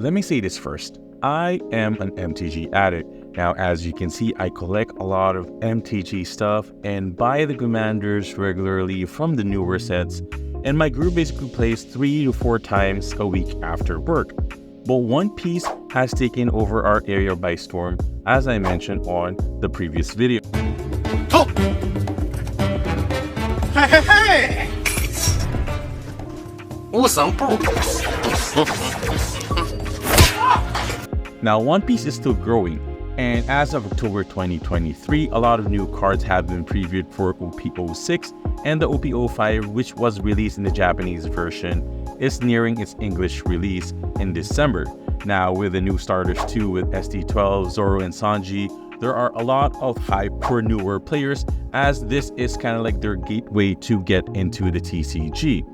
let me say this first. I am an MTG addict. Now, as you can see, I collect a lot of MTG stuff and buy the commanders regularly from the newer sets, and my group basically plays 3 to 4 times a week after work. But One Piece has taken over our area by storm, as I mentioned on the previous video. Oh! Hey! Awesome. Now, One Piece is still growing, and as of October 2023, a lot of new cards have been previewed for OP06, and the OP05, which was released in the Japanese version, is nearing its English release in December. Now, with the new starters too, with SD12, Zoro, and Sanji, there are a lot of hype for newer players, as this is kind of like their gateway to get into the TCG.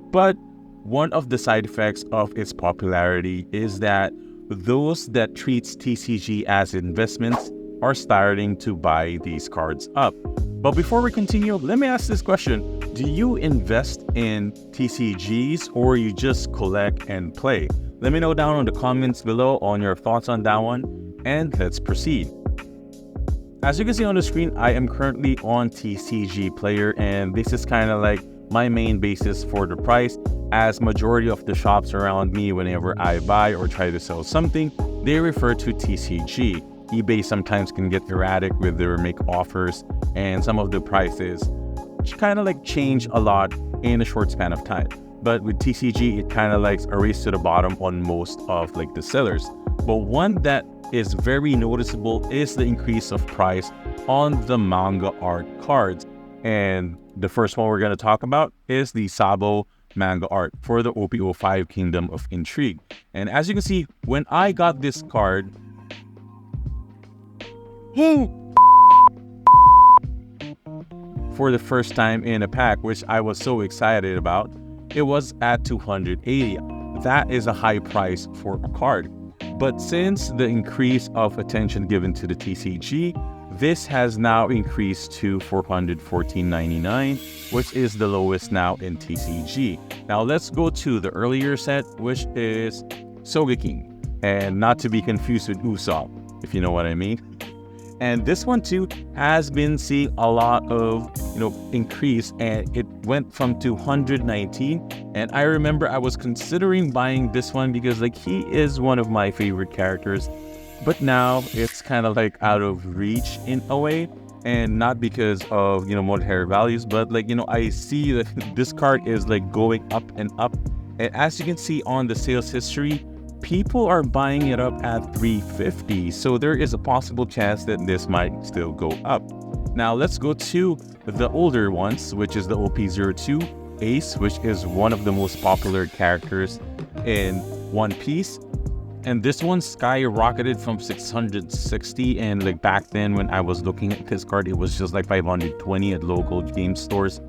But one of the side effects of its popularity is that those that treats TCG as investments are starting to buy these cards up. But before we continue, let me ask this question. Do you invest in TCGs or you just collect and play? Let me know down in the comments below on your thoughts on that one, and let's proceed. As you can see on the screen, I am currently on TCGPLAYER, and this is kind of like my main basis for the price, as majority of the shops around me, whenever I buy or try to sell something, they refer to TCG. eBay sometimes can get erratic with their make offers, and some of the prices kind of like change a lot in a short span of time. But with TCG, it kind of like a race to the bottom on most of like the sellers. But one that is very noticeable is the increase of price on the manga art cards. And the first one we're going to talk about is the Sabo manga art for the OP05 Kingdom of Intrigue. And as you can see, when I got this card, for the first time in a pack, which I was so excited about, it was at 280. That is a high price for a card. But since the increase of attention given to the TCG, this has now increased to $414.99, which is the lowest now in TCG. Now let's go to the earlier set, which is Sogeking, and not to be confused with Usopp, if you know what I mean. And this one too has been seeing a lot of increase, and it went from 219. And I remember I was considering buying this one because like he is one of my favorite characters. But now it's kind of like out of reach in a way, and not because of monetary values, but like I see that this card is like going up and up, and as you can see on the sales history, people are buying it up at 350, so there is a possible chance that this might still go up. Now let's go to the older ones, which is the OP02 Ace, which is one of the most popular characters in One Piece. And this one skyrocketed from 660, and like back then when I was looking at this card, it was just like 520 at local game stores.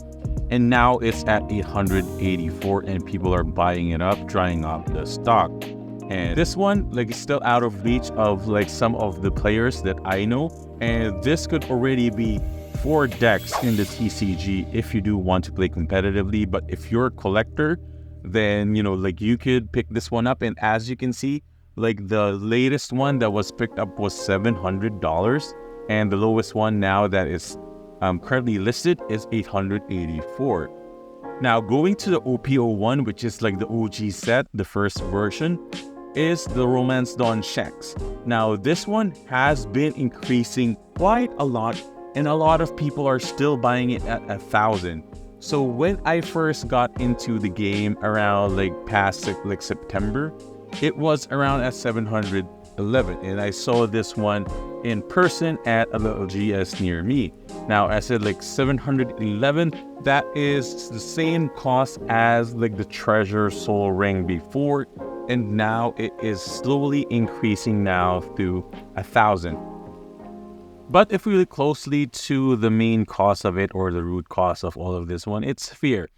And now it's at 884, and people are buying it up, drying up the stock. And this one like is still out of reach of like some of the players that I know. And this could already be 4 decks in the TCG if you do want to play competitively. But if you're a collector, then like you could pick this one up. And as you can see, like the latest one that was picked up was $700, and the lowest one now that is currently listed is $884. Now going to the OP01, which is like the OG set, the first version, is the Romance Dawn Shanks. Now this one has been increasing quite a lot, and a lot of people are still buying it at 1,000. So when I first got into the game around like past like September, it was around at 711, and I saw this one in person at a little GS near me. Now I said like 711, that is the same cost as like the Treasure Soul Ring before, and now it is slowly increasing now to 1,000. But if we look closely to the main cost of it, or the root cause of all of this one, it's fear.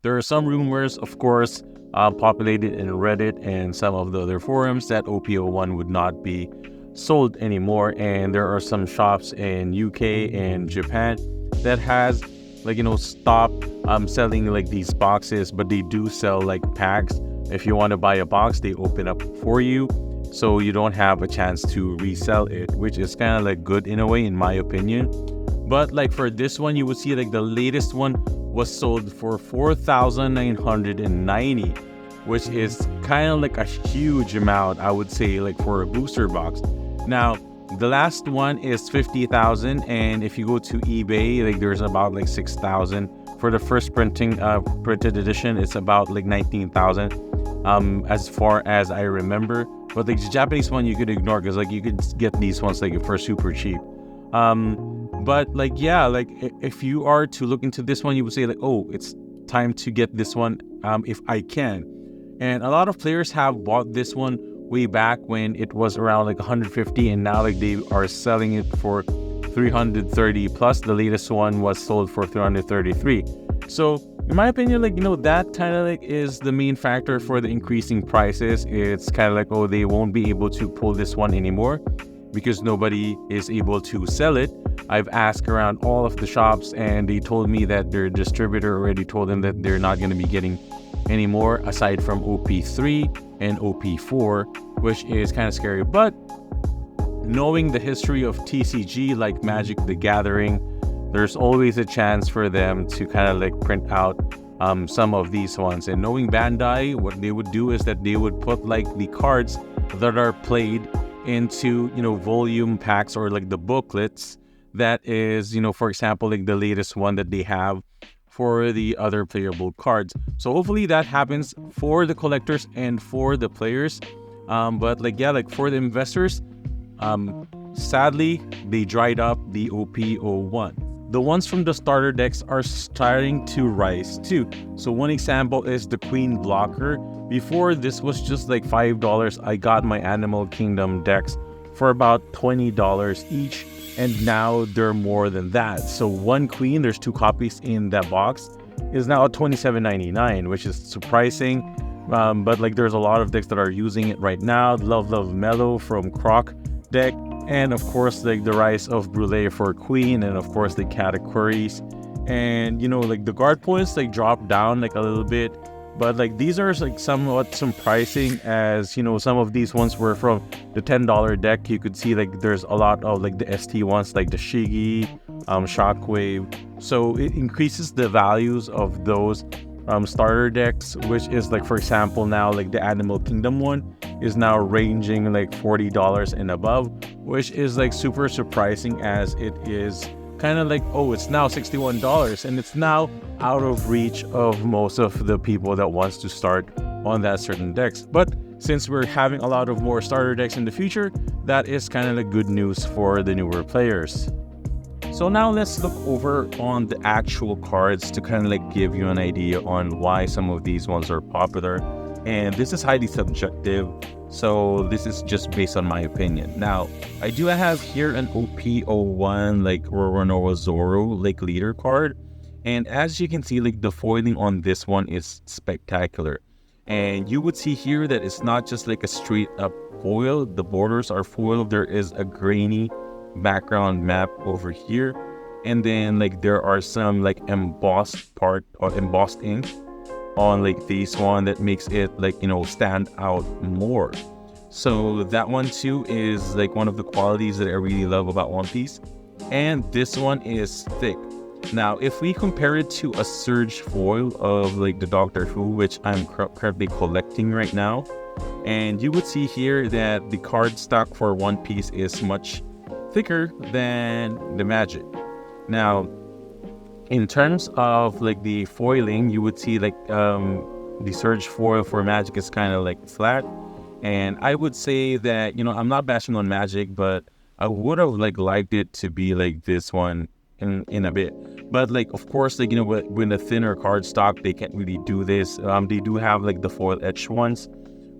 There are some rumors, of course, populated in Reddit and some of the other forums, that OP01 would not be sold anymore, and there are some shops in UK and Japan that has like stopped selling like these boxes, but they do sell like packs If you want to buy a box, they open up for you, so you don't have a chance to resell it, which is kind of like good in a way, in my opinion. But like for this one, you would see like the latest one was sold for 4,990, which is kind of like a huge amount, I would say, like for a booster box. Now, the last one is 50,000, and if you go to eBay, like there's about like 6,000. For the first printed edition, it's about like 19,000, as far as I remember. But like the Japanese one, you could ignore, because like you could get these ones like for super cheap. But like, yeah, like if you are to look into this one, you would say like, oh, it's time to get this one, if I can. And a lot of players have bought this one way back when it was around like 150, and now like they are selling it for 330 plus. The latest one was sold for 333. So in my opinion, like, that kind of like is the main factor for the increasing prices. It's kind of like, oh, they won't be able to pull this one anymore because nobody is able to sell it. I've asked around all of the shops, and they told me that their distributor already told them that they're not going to be getting any more aside from OP3 and OP4, which is kind of scary. But knowing the history of TCG, like Magic the Gathering, there's always a chance for them to kind of like print out some of these ones. And knowing Bandai, what they would do is that they would put like the cards that are played into, volume packs, or like the booklets. That is, for example, like the latest one that they have for the other playable cards. So hopefully that happens for the collectors and for the players. But like, yeah, like for the investors, sadly, they dried up the OP01. The ones from the starter decks are starting to rise too. So one example is the Queen Blocker. Before, this was just like $5. I got my Animal Kingdom decks for about $20 each, and now they're more than that. So one queen, there's 2 copies in that box, is now at $27.99, which is surprising. But like there's a lot of decks that are using it right now. Love Mellow from Croc deck, and of course like the rise of Brûlée for Queen, and of course the categories. And like the guard points like dropped down like a little bit, but like these are like somewhat surprising, as some of these ones were from the $10 deck. You could see like there's a lot of like the ST ones, like the Shigi, Shockwave. So it increases the values of those starter decks, which is like, for example, now like the Animal Kingdom one is now ranging like $40 and above, which is like super surprising, as it is kind of like, oh, it's now $61, and it's now out of reach of most of the people that wants to start on that certain decks. But since we're having a lot of more starter decks in the future, that is kind of the good news for the newer players. So now let's look over on the actual cards to kind of like give you an idea on why some of these ones are popular. And this is highly subjective, so this is just based on my opinion. Now, I do have here an OP01 like Roronoa Zoro like leader card, and as you can see, like the foiling on this one is spectacular. And you would see here that it's not just like a straight up foil, the borders are foiled. There is a grainy background map over here, and then like there are some like embossed part or embossed ink on like this one that makes it like stand out more. So that one too is like one of the qualities that I really love about One Piece. And this one is thick. Now if we compare it to a Surge foil of like the Doctor Who, which I'm currently collecting right now, and you would see here that the card stock for One Piece is much thicker than the Magic. Now in terms of like the foiling, you would see like the Surge foil for Magic is kind of like flat, and I would say that I'm not bashing on Magic, but I would have like liked it to be like this one in a bit. But like of course, like when the thinner card stock, they can't really do this. They do have like the foil etched ones,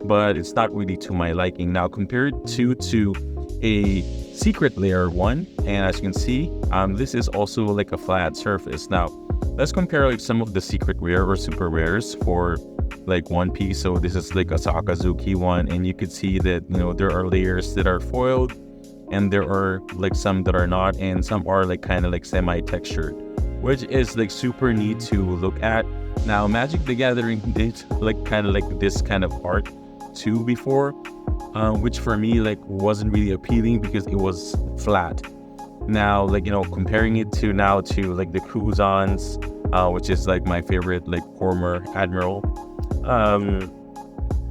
but it's not really to my liking. Now compared to a secret layer one, and as you can see, this is also like a flat surface. Now let's compare like some of the secret rare or super rares for like One Piece. So this is like a Sakazuki one, and you could see that there are layers that are foiled, and there are like some that are not, and some are like kind of like semi-textured, which is like super neat to look at. Now, Magic the Gathering did like kind of like this kind of art too before, which for me like wasn't really appealing because it was flat. Now, like, you know, comparing it to now to like the Kuzans, which is like my favorite like former admiral,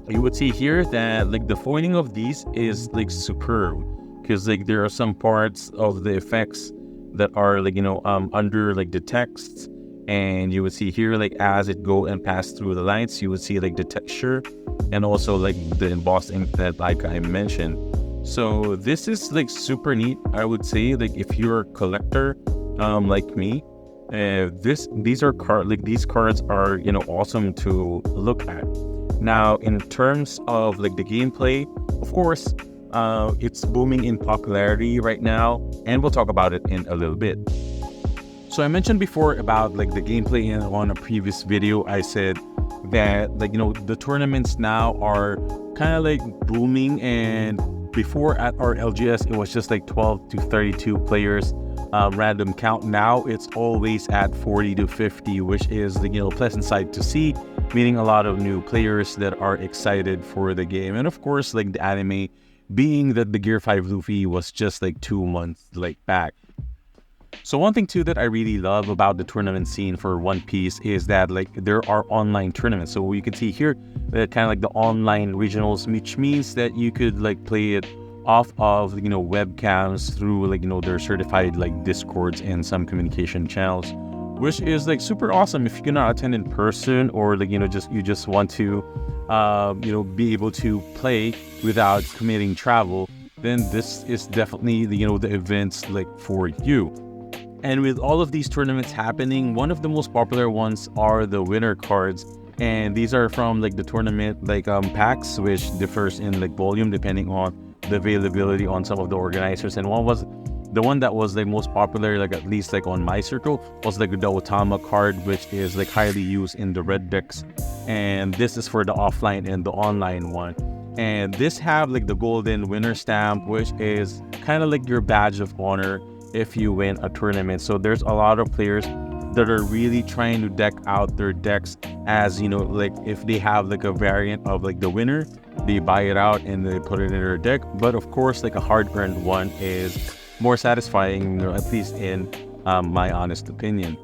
you would see here that like the foiling of these is like superb, because like there are some parts of the effects that are like, you know, under like the text, and you would see here like as it go and pass through the lines, you would see like the texture and also like the embossed ink that like I mentioned. So this is like super neat, I would say. Like if you're a collector like me, these cards are, you know, awesome to look at. Now, in terms of like the gameplay, of course, it's booming in popularity right now, and we'll talk about it in a little bit. So I mentioned before about like the gameplay, and on a previous video I said that like, you know, the tournaments now are kind of like booming, and before at our LGS it was just like 12 to 32 players random count. Now it's always at 40 to 50, which is the, you know, pleasant sight to see, meaning a lot of new players that are excited for the game. And of course, like the anime being that the Gear 5 Luffy was just like 2 months like back. So one thing too that I really love about the tournament scene for One Piece is that like there are online tournaments. So you can see here that kind of like the online regionals, which means that you could like play it off of, you know, webcams through like, you know, their certified like Discords and some communication channels, which is like super awesome if you cannot attend in person, or like, you know, you just want to you know, be able to play without committing travel. Then this is definitely the, you know, the events like for you. And with all of these tournaments happening, one of the most popular ones are the winner cards, and these are from like the tournament like packs, which differs in like volume depending on the availability on some of the organizers. And the one that was like most popular, like at least like on my circle, was like the Otama card, which is like highly used in the red decks. And this is for the offline and the online one. And this have like the golden winner stamp, which is kind of like your badge of honor if you win a tournament. So there's a lot of players that are really trying to deck out their decks, as, you know, like if they have like a variant of like the winner, they buy it out and they put it in their deck. But of course, like a hard-earned one is more satisfying, you know, at least in my honest opinion.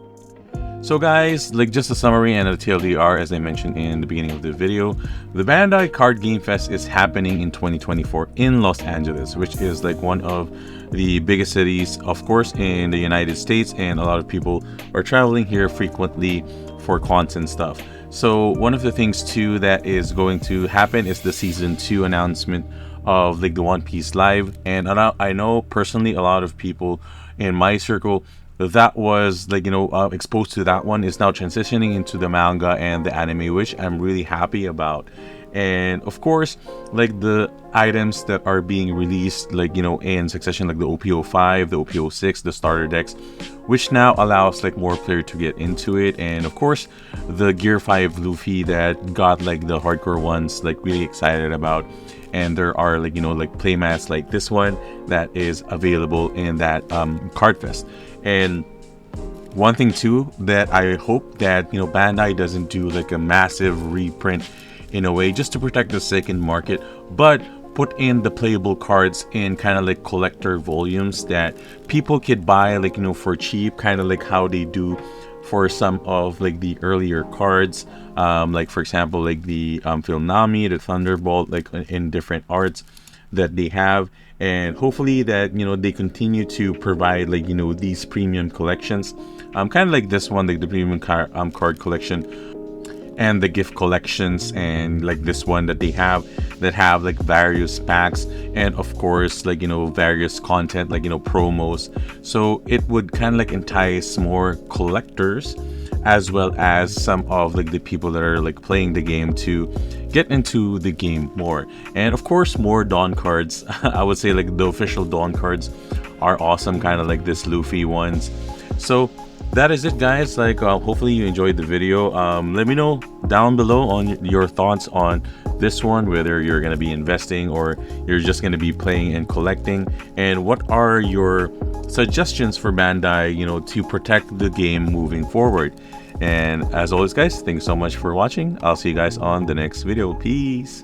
So guys, like just a summary and a TLDR, as I mentioned in the beginning of the video, the Bandai Card Game Fest is happening in 2024 in Los Angeles, which is like one of the biggest cities, of course, in the United States, and a lot of people are traveling here frequently for cons and stuff. So one of the things too that is going to happen is the season 2 announcement of like the One Piece Live. And I know personally a lot of people in my circle that was like, you know, exposed to that one is now transitioning into the manga and the anime, which I'm really happy about. And of course, like the items that are being released, like, you know, in succession, like the OP05, the OP06, the starter decks, which now allows like more players to get into it. And of course, the Gear 5 Luffy that got like the hardcore ones like really excited about. And there are like, you know, like playmats like this one that is available in that card fest. And one thing too that I hope that, you know, Bandai doesn't do like a massive reprint in a way just to protect the second market, but put in the playable cards in kind of like collector volumes that people could buy, like, you know, for cheap, kind of like how they do for some of like the earlier cards, like for example like the Philnami, the Thunderbolt, like in different arts that they have. And hopefully that, you know, they continue to provide like, you know, these premium collections, kind of like this one, like the premium card collection, and the gift collections, and like this one that they have that have like various packs, and of course like, you know, various content like, you know, promos. So it would kind of like entice more collectors as well as some of like the people that are like playing the game to get into the game more. And of course more Dawn cards. I would say like the official Dawn cards are awesome, kind of like this Luffy ones. So that is it, guys. Like hopefully you enjoyed the video. Let me know down below on your thoughts on this one, whether you're going to be investing or you're just going to be playing and collecting, and what are your suggestions for Bandai, you know, to protect the game moving forward. And as always, guys, thanks so much for watching. I'll see you guys on the next video. Peace.